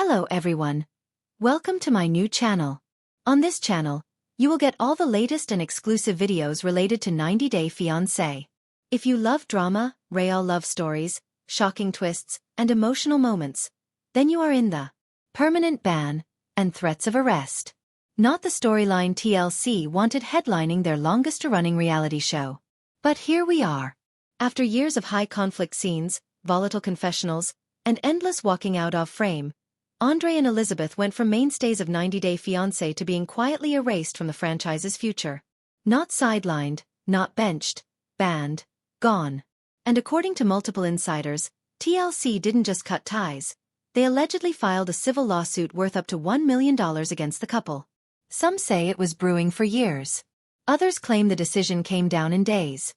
Hello everyone. Welcome to my new channel. On this channel, you will get all the latest and exclusive videos related to 90 Day Fiancé. If you love drama, real love stories, shocking twists, and emotional moments, then you are in the permanent ban and threats of arrest. Not the storyline TLC wanted headlining their longest-running reality show. But here we are. After years of high-conflict scenes, volatile confessionals, and endless walking out of frame, Andre and Elizabeth went from mainstays of 90 Day Fiancé to being quietly erased from the franchise's future. Not sidelined, not benched, banned, gone. And according to multiple insiders, TLC didn't just cut ties. They allegedly filed a civil lawsuit worth up to $1 million against the couple. Some say it was brewing for years. Others claim the decision came down in days.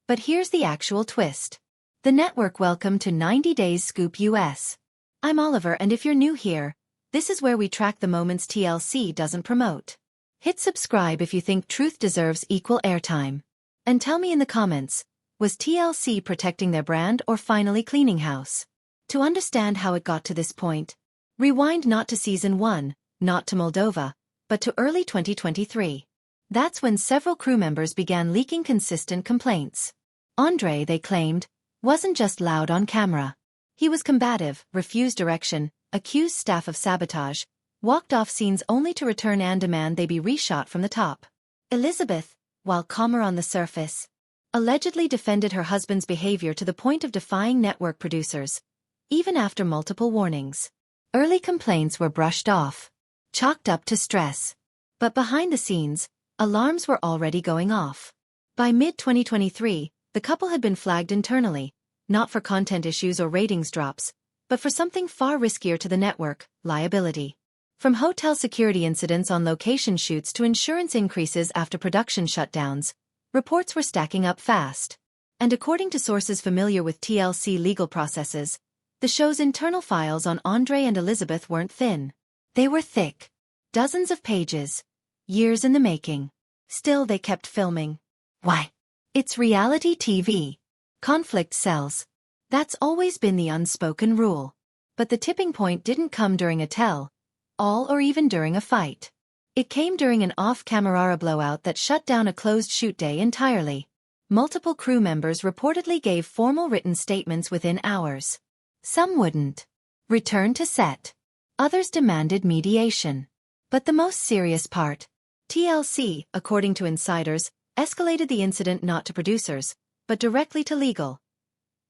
But here's the actual twist. The network welcome to 90 Days Scoop US. I'm Oliver, and if you're new here, this is where we track the moments TLC doesn't promote. Hit subscribe if you think truth deserves equal airtime. And tell me in the comments, was TLC protecting their brand or finally cleaning house? To understand how it got to this point, rewind not to Season 1, not to Moldova, but to early 2023. That's when several crew members began leaking consistent complaints. Andre, they claimed, wasn't just loud on camera. He was combative, refused direction, accused staff of sabotage, walked off scenes only to return and demand they be reshot from the top. Elizabeth, while calmer on the surface, allegedly defended her husband's behavior to the point of defying network producers, even after multiple warnings. Early complaints were brushed off, chalked up to stress. But behind the scenes, alarms were already going off. By mid-2023, the couple had been flagged internally, not for content issues or ratings drops, but for something far riskier to the network, liability. From hotel security incidents on location shoots to insurance increases after production shutdowns, reports were stacking up fast. And according to sources familiar with TLC legal processes, the show's internal files on Andre and Elizabeth weren't thin. They were thick. Dozens of pages. Years in the making. Still they kept filming. Why? It's reality TV. Conflict sells. That's always been the unspoken rule. But the tipping point didn't come during a tell-all or even during a fight. It came during an off-camera blowout that shut down a closed shoot day entirely. Multiple crew members reportedly gave formal written statements within hours. Some wouldn't return to set. Others demanded mediation. But the most serious part, TLC, according to insiders, escalated the incident not to producers, but directly to legal.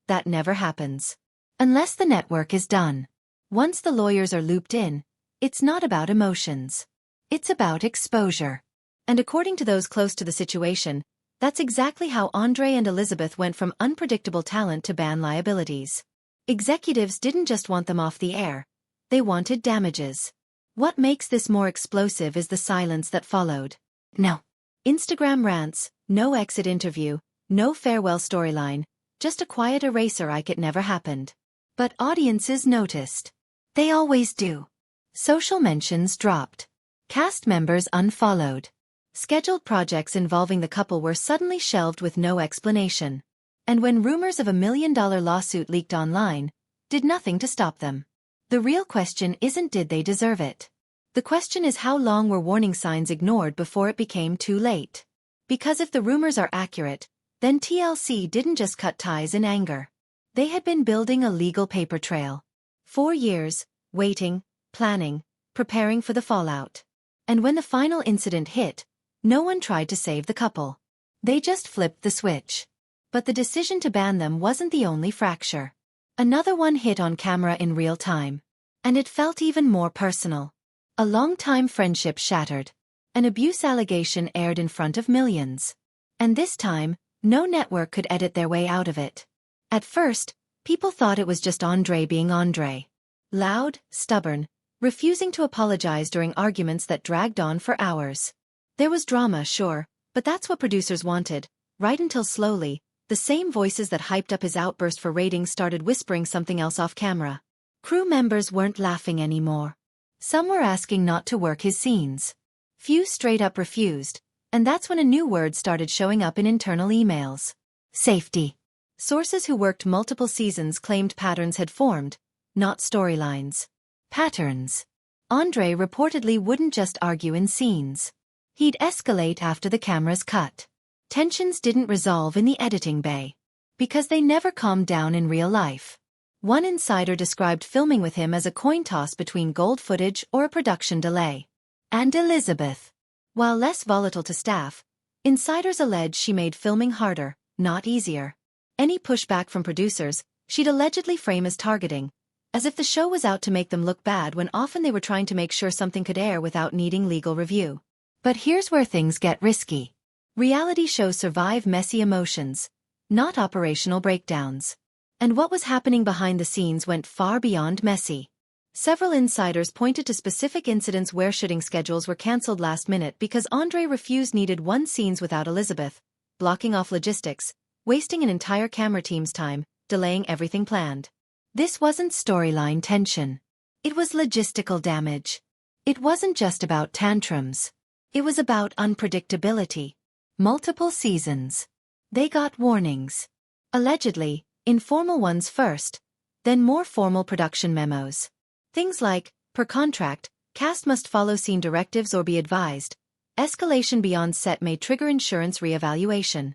That never happens. Unless the network is done. Once the lawyers are looped in, it's not about emotions. It's about exposure. And according to those close to the situation, that's exactly how Andre and Elizabeth went from unpredictable talent to ban liabilities. Executives didn't just want them off the air. They wanted damages. What makes this more explosive is the silence that followed. No Instagram rants, no exit interview, no farewell storyline, just a quiet eraser like it never happened. But audiences noticed. They always do. Social mentions dropped. Cast members unfollowed. Scheduled projects involving the couple were suddenly shelved with no explanation. And when rumors of $1 million lawsuit leaked online, did nothing to stop them. The real question isn't did they deserve it. The question is how long were warning signs ignored before it became too late. Because if the rumors are accurate, then TLC didn't just cut ties in anger. They had been building a legal paper trail. 4 years, waiting, planning, preparing for the fallout. And when the final incident hit, no one tried to save the couple. They just flipped the switch. But the decision to ban them wasn't the only fracture. Another one hit on camera in real time. And it felt even more personal. A long-time friendship shattered. An abuse allegation aired in front of millions. And this time, no network could edit their way out of it. At first, people thought it was just Andre being Andre. Loud, stubborn, refusing to apologize during arguments that dragged on for hours. There was drama, sure, but that's what producers wanted, right until slowly, the same voices that hyped up his outburst for ratings started whispering something else off camera. Crew members weren't laughing anymore. Some were asking not to work his scenes. Few straight up refused, and that's when a new word started showing up in internal emails. Safety. Sources who worked multiple seasons claimed patterns had formed, not storylines. Patterns. Andre reportedly wouldn't just argue in scenes. He'd escalate after the cameras cut. Tensions didn't resolve in the editing bay. Because they never calmed down in real life. One insider described filming with him as a coin toss between gold footage or a production delay. And Elizabeth. While less volatile to staff, insiders allege she made filming harder, not easier. Any pushback from producers, she'd allegedly frame as targeting, as if the show was out to make them look bad when often they were trying to make sure something could air without needing legal review. But here's where things get risky. Reality shows survive messy emotions, not operational breakdowns. And what was happening behind the scenes went far beyond messy. Several insiders pointed to specific incidents where shooting schedules were cancelled last minute because Andre refused needed one scenes without Elizabeth, blocking off logistics, wasting an entire camera team's time, delaying everything planned. This wasn't storyline tension. It was logistical damage. It wasn't just about tantrums. It was about unpredictability. Multiple seasons. They got warnings. Allegedly, informal ones first, then more formal production memos. Things like, per contract, cast must follow scene directives or be advised. Escalation beyond set may trigger insurance reevaluation.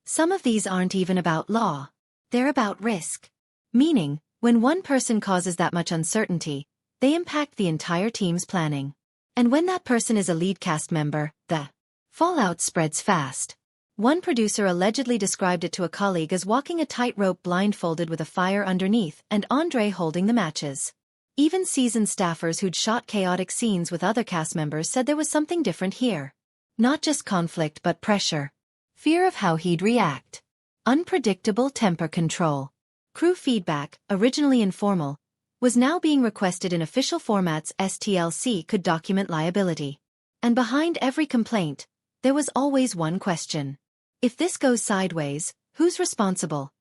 Some of these aren't even about law. They're about risk. Meaning, when one person causes that much uncertainty, they impact the entire team's planning. And when that person is a lead cast member, the fallout spreads fast. One producer allegedly described it to a colleague as walking a tightrope blindfolded with a fire underneath and Andre holding the matches. Even seasoned staffers who'd shot chaotic scenes with other cast members said there was something different here. Not just conflict but pressure. Fear of how he'd react. Unpredictable temper control. Crew feedback, originally informal, was now being requested in official formats. STLC could document liability. And behind every complaint, there was always one question. If this goes sideways, who's responsible?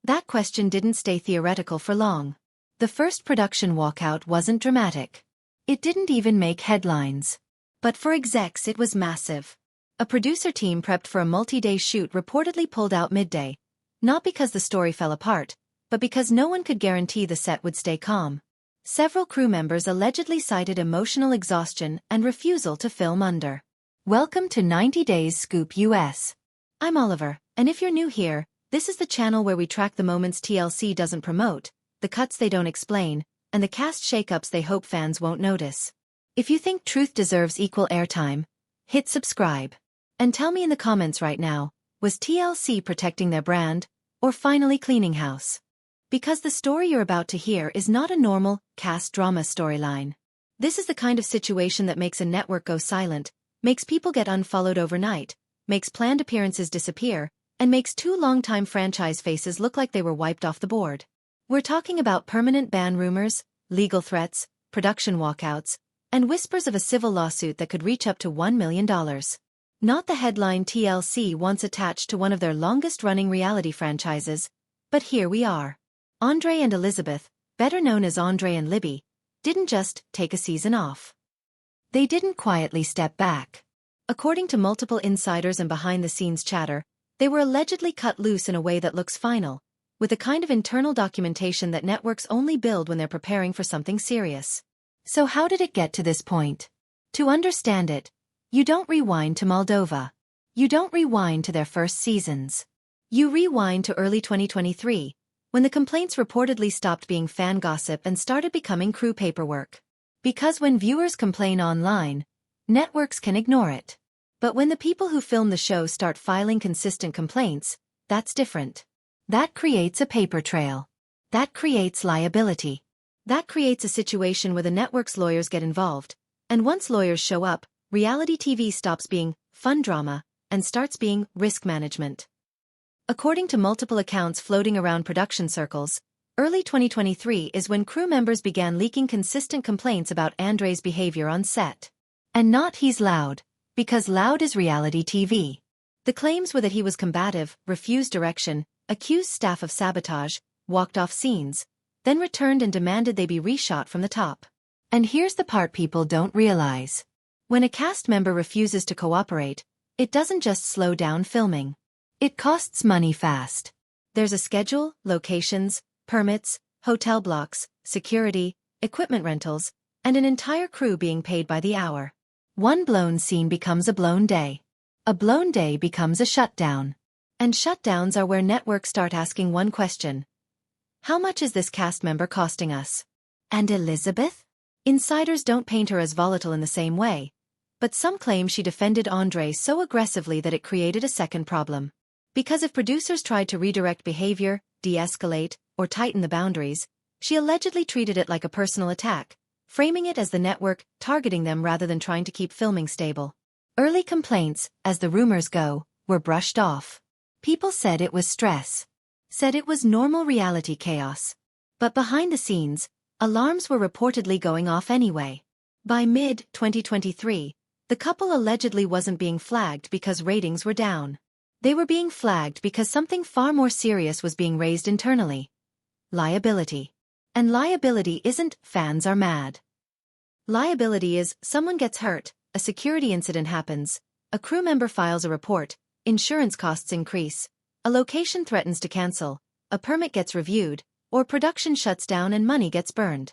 That question didn't stay theoretical for long. The first production walkout wasn't dramatic. It didn't even make headlines. But for execs it was massive. A producer team prepped for a multi-day shoot reportedly pulled out midday, not because the story fell apart, but because no one could guarantee the set would stay calm. Several crew members allegedly cited emotional exhaustion and refusal to film under. Welcome to 90 Days Scoop US. I'm Oliver, and if you're new here, this is the channel where we track the moments TLC doesn't promote, the cuts they don't explain, and the cast shakeups they hope fans won't notice. If you think truth deserves equal airtime, hit subscribe. And tell me in the comments right now, was TLC protecting their brand, or finally cleaning house? Because the story you're about to hear is not a normal, cast drama storyline. This is the kind of situation that makes a network go silent, makes people get unfollowed overnight, makes planned appearances disappear, and makes two longtime franchise faces look like they were wiped off the board. We're talking about permanent ban rumors, legal threats, production walkouts, and whispers of a civil lawsuit that could reach up to $1 million. Not the headline TLC once attached to one of their longest-running reality franchises, but here we are. Andre and Elizabeth, better known as Andre and Libby, didn't just take a season off. They didn't quietly step back. According to multiple insiders and behind-the-scenes chatter, they were allegedly cut loose in a way that looks final, with a kind of internal documentation that networks only build when they're preparing for something serious. So how did it get to this point? To understand it, you don't rewind to Moldova. You don't rewind to their first seasons. You rewind to early 2023, when the complaints reportedly stopped being fan gossip and started becoming crew paperwork. Because when viewers complain online, networks can ignore it. But when the people who film the show start filing consistent complaints, that's different. That creates a paper trail. That creates liability. That creates a situation where the network's lawyers get involved, and once lawyers show up, reality TV stops being fun drama and starts being risk management. According to multiple accounts floating around production circles, early 2023 is when crew members began leaking consistent complaints about Andre's behavior on set. And not he's loud, because loud is reality TV. The claims were that he was combative, refused direction, accused staff of sabotage, walked off scenes, then returned and demanded they be reshot from the top. And here's the part people don't realize. When a cast member refuses to cooperate, it doesn't just slow down filming. It costs money fast. There's a schedule, locations, permits, hotel blocks, security, equipment rentals, and an entire crew being paid by the hour. One blown scene becomes a blown day. A blown day becomes a shutdown. And shutdowns are where networks start asking one question. How much is this cast member costing us? And Elizabeth? Insiders don't paint her as volatile in the same way, but some claim she defended Andre so aggressively that it created a second problem. Because if producers tried to redirect behavior, de-escalate, or tighten the boundaries, she allegedly treated it like a personal attack, framing it as the network targeting them rather than trying to keep filming stable. Early complaints, as the rumors go, were brushed off. People said it was stress. Said it was normal reality chaos. But behind the scenes, alarms were reportedly going off anyway. By mid-2023, the couple allegedly wasn't being flagged because ratings were down. They were being flagged because something far more serious was being raised internally. Liability. And liability isn't fans are mad. Liability is someone gets hurt, a security incident happens, a crew member files a report, insurance costs increase, a location threatens to cancel, a permit gets reviewed, or production shuts down and money gets burned.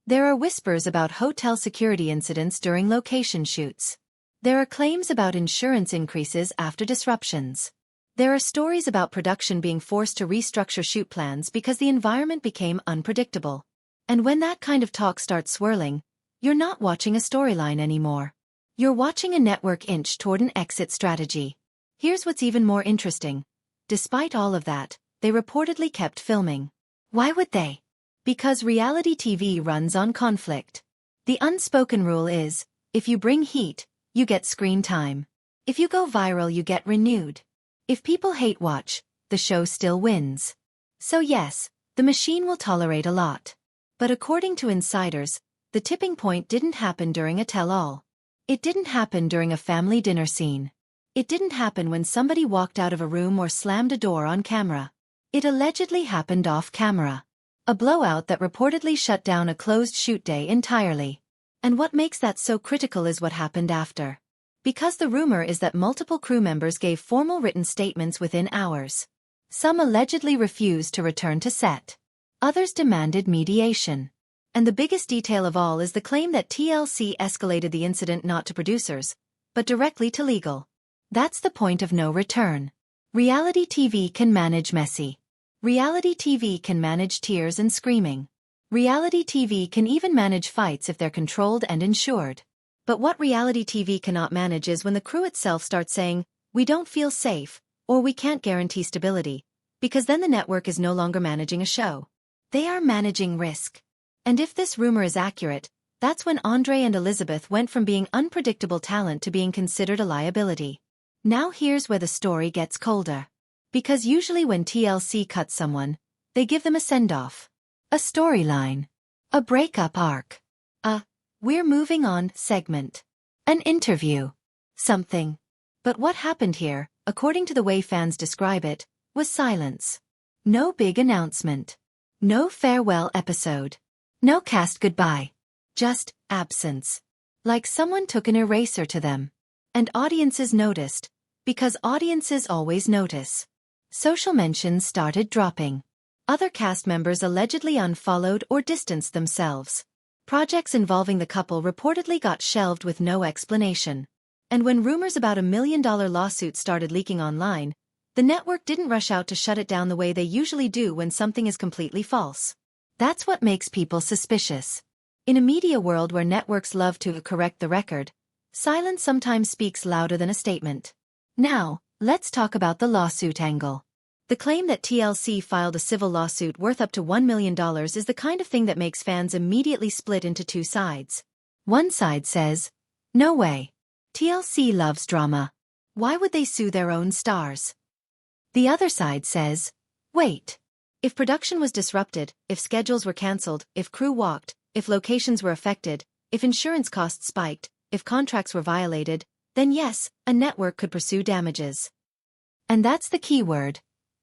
There are whispers about hotel security incidents during location shoots. There are claims about insurance increases after disruptions. There are stories about production being forced to restructure shoot plans because the environment became unpredictable. And when that kind of talk starts swirling, you're not watching a storyline anymore. You're watching a network inch toward an exit strategy. Here's what's even more interesting. Despite all of that, they reportedly kept filming. Why would they? Because reality TV runs on conflict. The unspoken rule is, if you bring heat, you get screen time. If you go viral, you get renewed. If people hate watch, the show still wins. So yes, the machine will tolerate a lot. But according to insiders, the tipping point didn't happen during a tell-all. It didn't happen during a family dinner scene. It didn't happen when somebody walked out of a room or slammed a door on camera. It allegedly happened off camera. A blowout that reportedly shut down a closed shoot day entirely. And what makes that so critical is what happened after. Because the rumor is that multiple crew members gave formal written statements within hours. Some allegedly refused to return to set. Others demanded mediation. And the biggest detail of all is the claim that TLC escalated the incident not to producers, but directly to legal. That's the point of no return. Reality TV can manage messy. Reality TV can manage tears and screaming. Reality TV can even manage fights if they're controlled and insured. But what reality TV cannot manage is when the crew itself starts saying, we don't feel safe, or we can't guarantee stability, because then the network is no longer managing a show. They are managing risk. And if this rumor is accurate, that's when Andre and Elizabeth went from being unpredictable talent to being considered a liability. Now here's where the story gets colder. Because usually when TLC cuts someone, they give them a send-off. A storyline. A breakup arc. A we're moving on segment. An interview. Something. But what happened here, according to the way fans describe it, was silence. No big announcement. No farewell episode. No cast goodbye. Just absence. Like someone took an eraser to them. And audiences noticed. Because audiences always notice. Social mentions started dropping. Other cast members allegedly unfollowed or distanced themselves. Projects involving the couple reportedly got shelved with no explanation. And when rumors about $1 million lawsuit started leaking online, the network didn't rush out to shut it down the way they usually do when something is completely false. That's what makes people suspicious. In a media world where networks love to correct the record, silence sometimes speaks louder than a statement. Now, let's talk about the lawsuit angle. The claim that TLC filed a civil lawsuit worth up to $1 million is the kind of thing that makes fans immediately split into two sides. One side says, no way. TLC loves drama. Why would they sue their own stars? The other side says, wait. If production was disrupted, if schedules were cancelled, if crew walked, if locations were affected, if insurance costs spiked, if contracts were violated, then yes, a network could pursue damages. And that's the key word.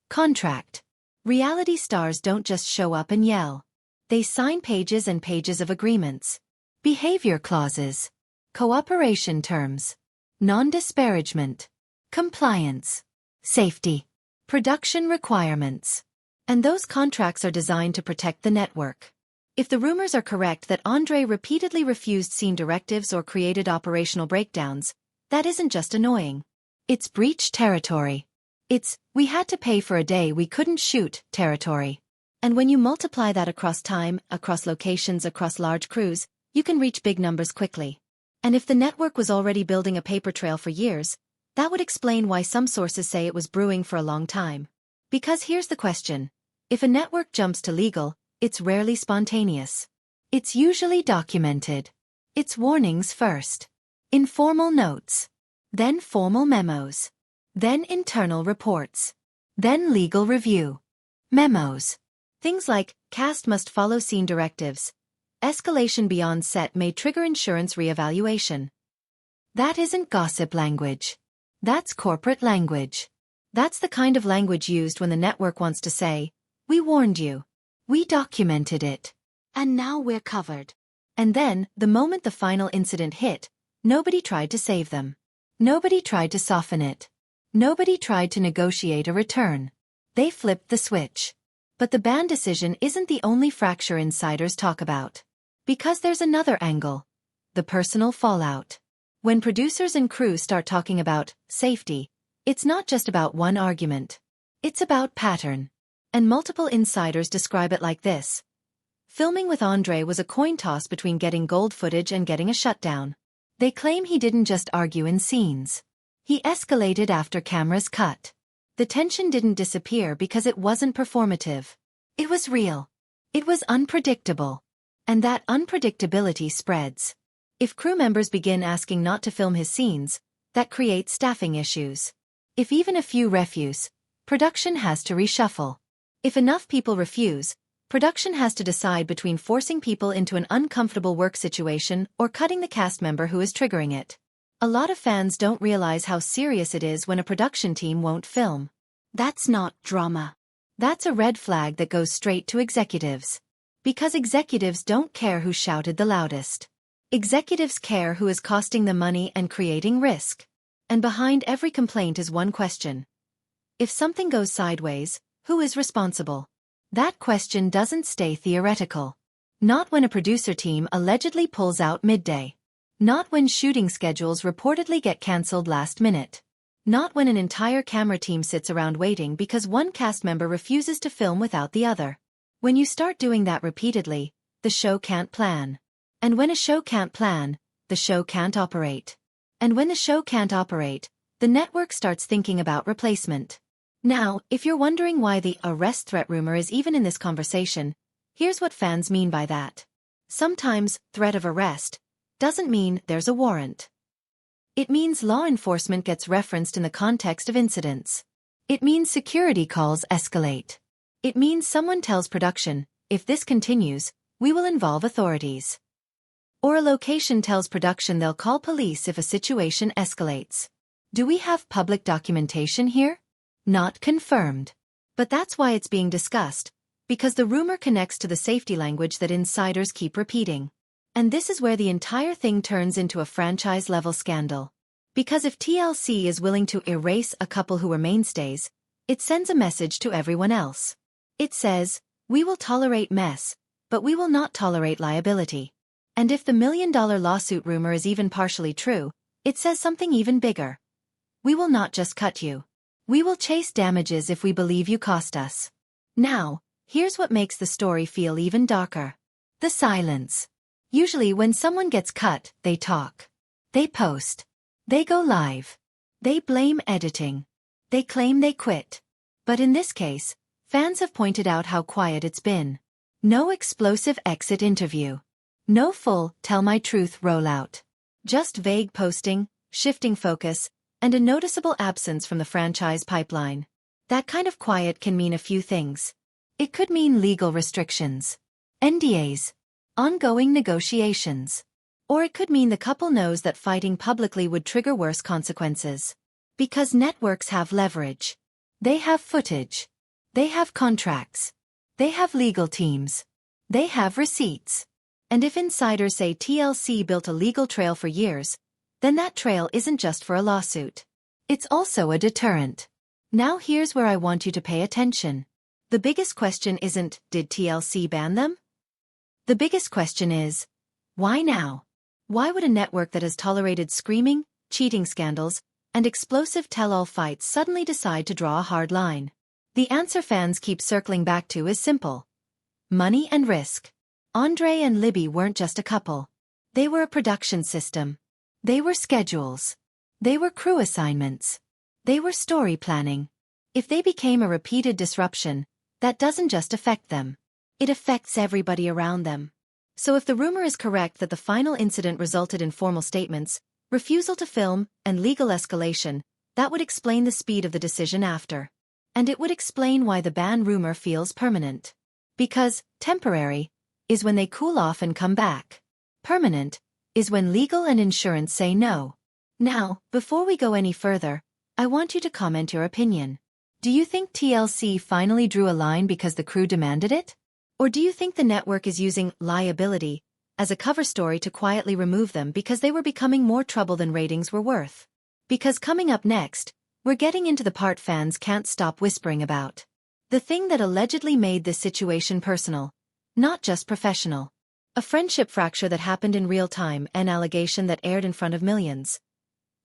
Contract. Reality stars don't just show up and yell. They sign pages and pages of agreements. Behavior clauses. Cooperation terms. Non-disparagement. Compliance. Safety. Production requirements. And those contracts are designed to protect the network. If the rumors are correct that Andre repeatedly refused scene directives or created operational breakdowns, that isn't just annoying. It's breach territory. It's, we had to pay for a day we couldn't shoot territory. And when you multiply that across time, across locations, across large crews, you can reach big numbers quickly. And if the network was already building a paper trail for years, that would explain why some sources say it was brewing for a long time. Because here's the question. If a network jumps to legal, it's rarely spontaneous. It's usually documented. It's warnings first. Informal notes. Then formal memos. Then internal reports. Then legal review. Memos. Things like, cast must follow scene directives. Escalation beyond set may trigger insurance reevaluation. That isn't gossip language. That's corporate language. That's the kind of language used when the network wants to say, we warned you. We documented it. And now we're covered. And then, the moment the final incident hit, nobody tried to save them. Nobody tried to soften it. Nobody tried to negotiate a return. They flipped the switch. But the ban decision isn't the only fracture insiders talk about. Because there's another angle. The personal fallout. When producers and crew start talking about safety, it's not just about one argument. It's about pattern. And multiple insiders describe it like this. Filming with Andre was a coin toss between getting gold footage and getting a shutdown. They claim he didn't just argue in scenes. He escalated after cameras cut. The tension didn't disappear because it wasn't performative. It was real. It was unpredictable. And that unpredictability spreads. If crew members begin asking not to film his scenes, that creates staffing issues. If even a few refuse, production has to reshuffle. If enough people refuse, production has to decide between forcing people into an uncomfortable work situation or cutting the cast member who is triggering it. A lot of fans don't realize how serious it is when a production team won't film. That's not drama. That's a red flag that goes straight to executives. Because executives don't care who shouted the loudest. Executives care who is costing them money and creating risk. And behind every complaint is one question. If something goes sideways, who is responsible? That question doesn't stay theoretical. Not when a producer team allegedly pulls out midday. Not when shooting schedules reportedly get cancelled last minute. Not when an entire camera team sits around waiting because one cast member refuses to film without the other. When you start doing that repeatedly, the show can't plan. And when a show can't plan, the show can't operate. And when the show can't operate, the network starts thinking about replacement. Now, if you're wondering why the arrest threat rumor is even in this conversation, here's what fans mean by that. Sometimes, threat of arrest doesn't mean there's a warrant. It means law enforcement gets referenced in the context of incidents. It means security calls escalate. It means someone tells production, if this continues, we will involve authorities. Or a location tells production they'll call police if a situation escalates. Do we have public documentation here? Not confirmed. But that's why it's being discussed, because the rumor connects to the safety language that insiders keep repeating. And this is where the entire thing turns into a franchise-level scandal. Because if TLC is willing to erase a couple who were mainstays, it sends a message to everyone else. It says, we will tolerate mess, but we will not tolerate liability. And if the $1 million lawsuit rumor is even partially true, it says something even bigger. We will not just cut you. We will chase damages if we believe you cost us. Now, here's what makes the story feel even darker. The silence. Usually when someone gets cut, they talk. They post. They go live. They blame editing. They claim they quit. But in this case, fans have pointed out how quiet it's been. No explosive exit interview. No full tell my truth rollout. Just vague posting, shifting focus, and a noticeable absence from the franchise pipeline. That kind of quiet can mean a few things. It could mean legal restrictions, NDAs, ongoing negotiations. Or it could mean the couple knows that fighting publicly would trigger worse consequences. Because networks have leverage. They have footage. They have contracts. They have legal teams. They have receipts. And if insiders say TLC built a legal trail for years, then that trail isn't just for a lawsuit. It's also a deterrent. Now here's where I want you to pay attention. The biggest question isn't, did TLC ban them? The biggest question is, why now? Why would a network that has tolerated screaming, cheating scandals, and explosive tell-all fights suddenly decide to draw a hard line? The answer fans keep circling back to is simple. Money and risk. Andre and Libby weren't just a couple. They were a production system. They were schedules. They were crew assignments. They were story planning. If they became a repeated disruption, that doesn't just affect them. It affects everybody around them. So if the rumor is correct that the final incident resulted in formal statements, refusal to film, and legal escalation, that would explain the speed of the decision after. And it would explain why the ban rumor feels permanent. Because temporary is when they cool off and come back. Permanent is when legal and insurance say no. Now, before we go any further, I want you to comment your opinion. Do you think TLC finally drew a line because the crew demanded it? Or do you think the network is using liability as a cover story to quietly remove them because they were becoming more trouble than ratings were worth? Because coming up next, we're getting into the part fans can't stop whispering about. The thing that allegedly made this situation personal, not just professional. A friendship fracture that happened in real time, an allegation that aired in front of millions.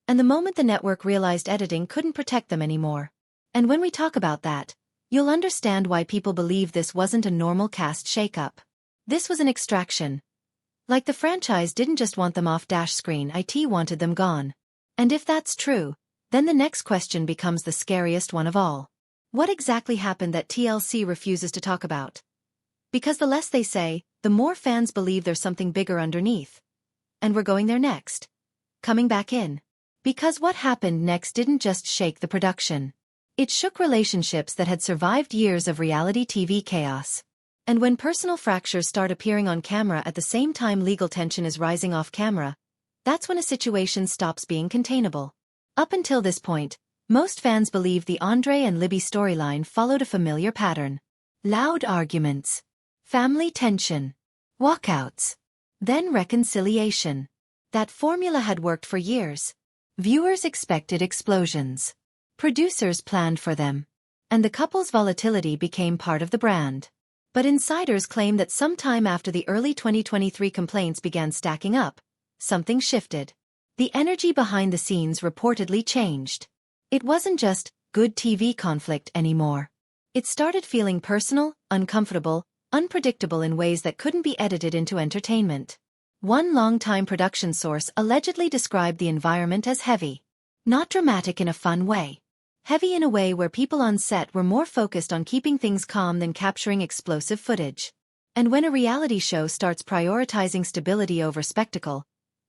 And the moment the network realized editing couldn't protect them anymore. And when we talk about that, you'll understand why people believe this wasn't a normal cast shakeup. This was an extraction. Like the franchise didn't just want them off screen, IT wanted them gone. And if that's true, then the next question becomes the scariest one of all. What exactly happened that TLC refuses to talk about? Because the less they say, the more fans believe there's something bigger underneath. And we're going there next. Coming back in. Because what happened next didn't just shake the production. It shook relationships that had survived years of reality TV chaos. And when personal fractures start appearing on camera at the same time legal tension is rising off camera, that's when a situation stops being containable. Up until this point, most fans believed the Andre and Libby storyline followed a familiar pattern. Loud arguments. Family tension. Walkouts. Then reconciliation. That formula had worked for years. Viewers expected explosions. Producers planned for them. And the couple's volatility became part of the brand. But insiders claim that sometime after the early 2023 complaints began stacking up, something shifted. The energy behind the scenes reportedly changed. It wasn't just good TV conflict anymore. It started feeling personal, uncomfortable, unpredictable in ways that couldn't be edited into entertainment. One longtime production source allegedly described the environment as heavy. Not dramatic in a fun way. Heavy in a way where people on set were more focused on keeping things calm than capturing explosive footage. And when a reality show starts prioritizing stability over spectacle,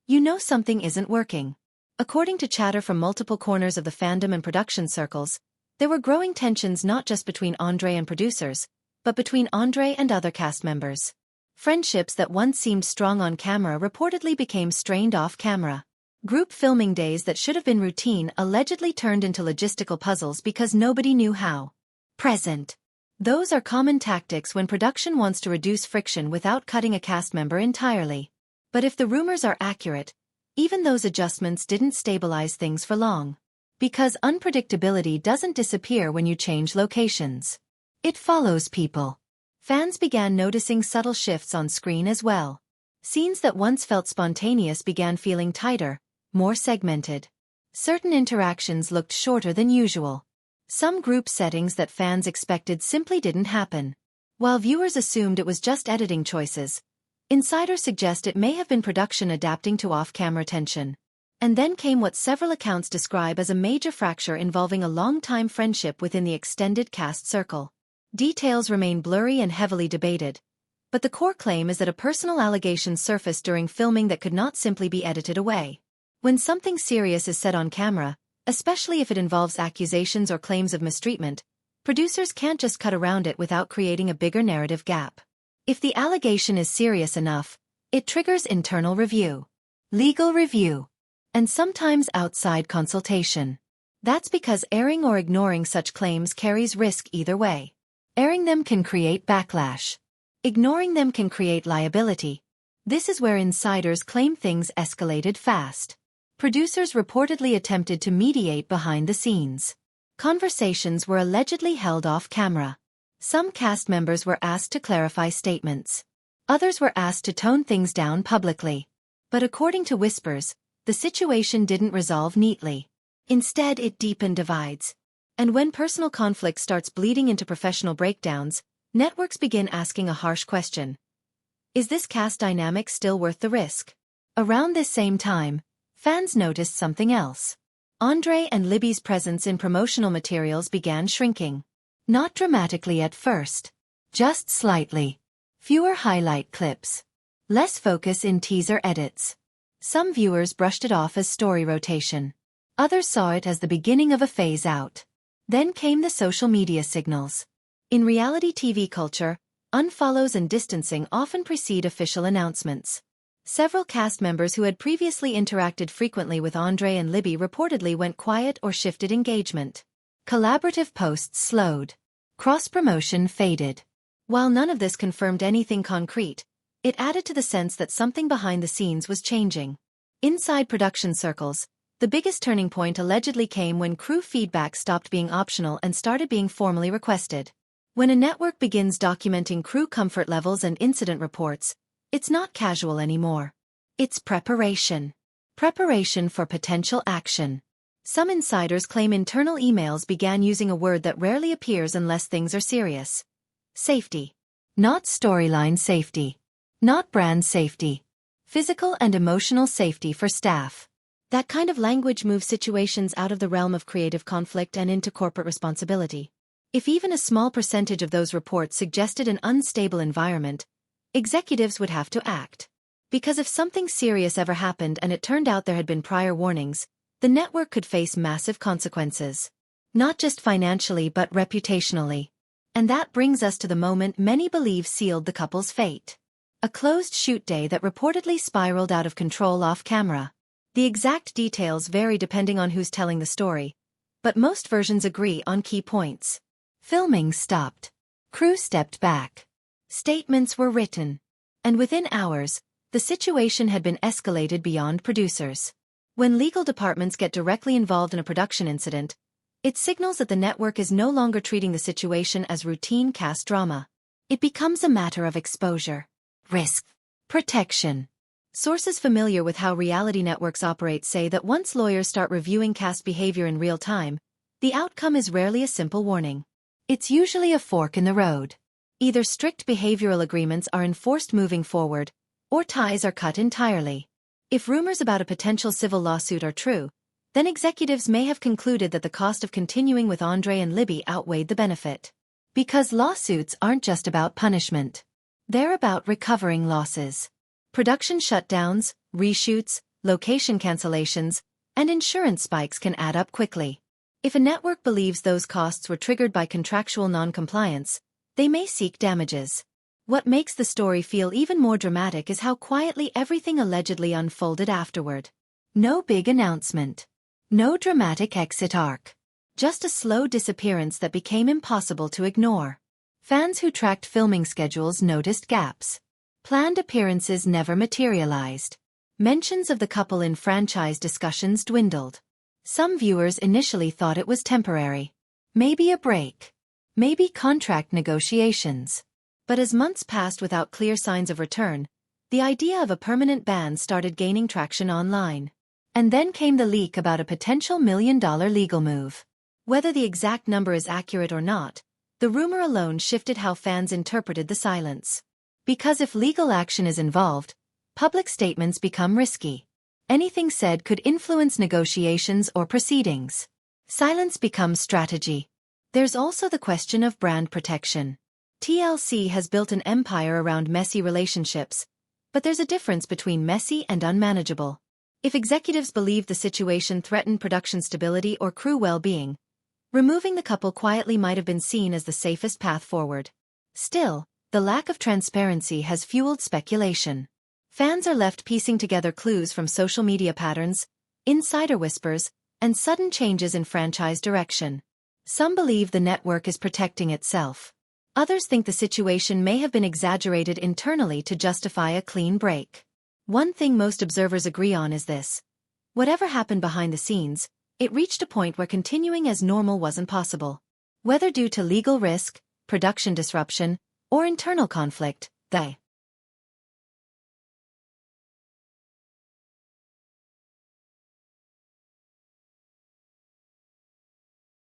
you know something isn't working. According to chatter from multiple corners of the fandom and production circles, there were growing tensions not just between Andre and producers, but between Andre and other cast members. Friendships that once seemed strong on camera reportedly became strained off camera. Group filming days that should have been routine allegedly turned into logistical puzzles because nobody knew how. Present. Those are common tactics when production wants to reduce friction without cutting a cast member entirely. But if the rumors are accurate, even those adjustments didn't stabilize things for long. Because unpredictability doesn't disappear when you change locations. It follows people. Fans began noticing subtle shifts on screen as well. Scenes that once felt spontaneous began feeling tighter, more segmented. Certain interactions looked shorter than usual. Some group settings that fans expected simply didn't happen. While viewers assumed it was just editing choices, insiders suggest it may have been production adapting to off-camera tension. And then came what several accounts describe as a major fracture involving a long-time friendship within the extended cast circle. Details remain blurry and heavily debated, but the core claim is that a personal allegation surfaced during filming that could not simply be edited away. When something serious is said on camera, especially if it involves accusations or claims of mistreatment, producers can't just cut around it without creating a bigger narrative gap. If the allegation is serious enough, it triggers internal review, legal review, and sometimes outside consultation. That's because airing or ignoring such claims carries risk either way. Airing them can create backlash. Ignoring them can create liability. This is where insiders claim things escalated fast. Producers reportedly attempted to mediate behind the scenes. Conversations were allegedly held off camera. Some cast members were asked to clarify statements. Others were asked to tone things down publicly. But according to whispers, the situation didn't resolve neatly. Instead, it deepened divides. And when personal conflict starts bleeding into professional breakdowns, networks begin asking a harsh question. Is this cast dynamic still worth the risk? Around this same time, fans noticed something else. Andre and Libby's presence in promotional materials began shrinking. Not dramatically at first. Just slightly. Fewer highlight clips. Less focus in teaser edits. Some viewers brushed it off as story rotation. Others saw it as the beginning of a phase out. Then came the social media signals. In reality TV culture, unfollows and distancing often precede official announcements. Several cast members who had previously interacted frequently with Andre and Libby reportedly went quiet or shifted engagement. Collaborative posts slowed. Cross-promotion faded. While none of this confirmed anything concrete, it added to the sense that something behind the scenes was changing. Inside production circles, the biggest turning point allegedly came when crew feedback stopped being optional and started being formally requested. When a network begins documenting crew comfort levels and incident reports, it's not casual anymore. It's preparation. Preparation for potential action. Some insiders claim internal emails began using a word that rarely appears unless things are serious. Safety. Not storyline safety. Not brand safety. Physical and emotional safety for staff. That kind of language moves situations out of the realm of creative conflict and into corporate responsibility. If even a small percentage of those reports suggested an unstable environment, executives would have to act. Because if something serious ever happened and it turned out there had been prior warnings, the network could face massive consequences. Not just financially but reputationally. And that brings us to the moment many believe sealed the couple's fate. A closed shoot day that reportedly spiraled out of control off camera. The exact details vary depending on who's telling the story, but most versions agree on key points. Filming stopped. Crew stepped back. Statements were written. And within hours, the situation had been escalated beyond producers. When legal departments get directly involved in a production incident, it signals that the network is no longer treating the situation as routine cast drama. It becomes a matter of exposure, risk, protection. Sources familiar with how reality networks operate say that once lawyers start reviewing cast behavior in real time, the outcome is rarely a simple warning. It's usually a fork in the road. Either strict behavioral agreements are enforced moving forward, or ties are cut entirely. If rumors about a potential civil lawsuit are true, then executives may have concluded that the cost of continuing with Andre and Libby outweighed the benefit. Because lawsuits aren't just about punishment. They're about recovering losses. Production shutdowns, reshoots, location cancellations, and insurance spikes can add up quickly. If a network believes those costs were triggered by contractual non-compliance, they may seek damages. What makes the story feel even more dramatic is how quietly everything allegedly unfolded afterward. No big announcement. No dramatic exit arc. Just a slow disappearance that became impossible to ignore. Fans who tracked filming schedules noticed gaps. Planned appearances never materialized. Mentions of the couple in franchise discussions dwindled. Some viewers initially thought it was temporary. Maybe a break. Maybe contract negotiations. But as months passed without clear signs of return, the idea of a permanent ban started gaining traction online. And then came the leak about a potential $1 million legal move. Whether the exact number is accurate or not, the rumor alone shifted how fans interpreted the silence. Because if legal action is involved, public statements become risky. Anything said could influence negotiations or proceedings. Silence becomes strategy. There's also the question of brand protection. TLC has built an empire around messy relationships, but there's a difference between messy and unmanageable. If executives believe the situation threatened production stability or crew well-being, removing the couple quietly might have been seen as the safest path forward. Still, the lack of transparency has fueled speculation. Fans are left piecing together clues from social media patterns, insider whispers, and sudden changes in franchise direction. Some believe the network is protecting itself. Others think the situation may have been exaggerated internally to justify a clean break. One thing most observers agree on is this. Whatever happened behind the scenes, it reached a point where continuing as normal wasn't possible. Whether due to legal risk, production disruption, or internal conflict, the